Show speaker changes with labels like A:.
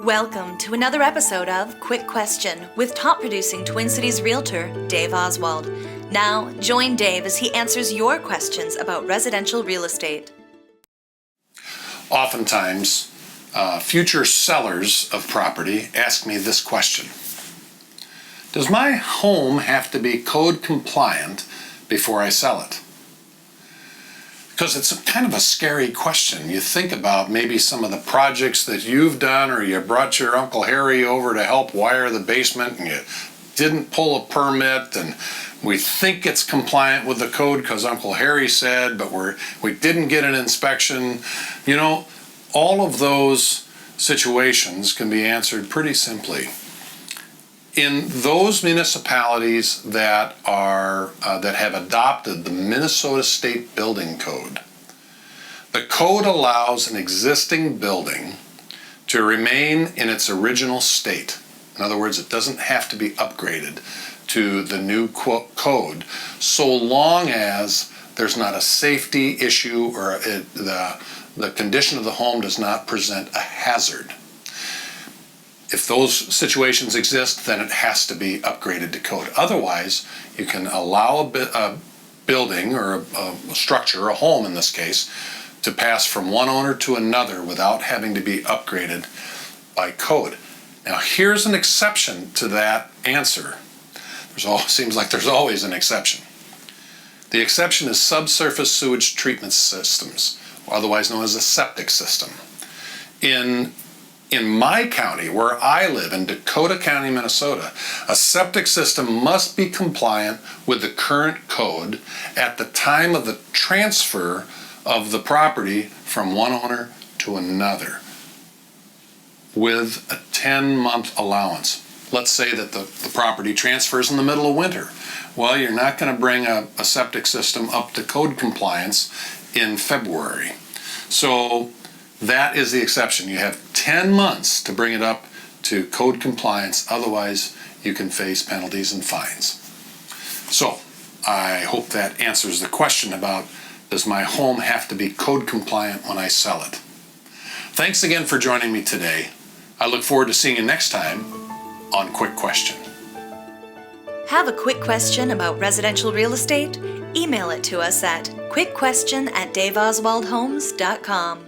A: Welcome to another episode of Quick Question with top producing Twin Cities Realtor Dave Oswald. Now, join Dave as he answers your questions about residential real estate.
B: Oftentimes, future sellers of property ask me this question. Does my home have to be code compliant before I sell it? Because it's kind of a scary question. You think about maybe some of the projects that you've done, or you brought your Uncle Harry over to help wire the basement and you didn't pull a permit, and we think it's compliant with the code because Uncle Harry said, but we didn't get an inspection. You know, all of those situations can be answered pretty simply. In those municipalities that have adopted the Minnesota State Building Code, the code allows an existing building to remain in its original state. In other words, it doesn't have to be upgraded to the new code, so long as there's not a safety issue or the condition of the home does not present a hazard. If those situations exist, then it has to be upgraded to code. Otherwise, you can allow a building or a structure, a home in this case, to pass from one owner to another without having to be upgraded by code. Now, here's an exception to that answer. Seems like there's always an exception. The exception is subsurface sewage treatment systems, otherwise known as a septic system. In my county, where I live, in Dakota County, Minnesota, a septic system must be compliant with the current code at the time of the transfer of the property from one owner to another, with a 10-month allowance. Let's say that the property transfers in the middle of winter. Well, you're not going to bring a septic system up to code compliance in February. So that is the exception. You have 10 months to bring it up to code compliance. Otherwise, you can face penalties and fines. So I hope that answers the question about, does my home have to be code compliant when I sell it? Thanks again for joining me today. I look forward to seeing you next time on Quick Question.
A: Have a quick question about residential real estate? Email it to us at quickquestion@daveoswaldhomes.com.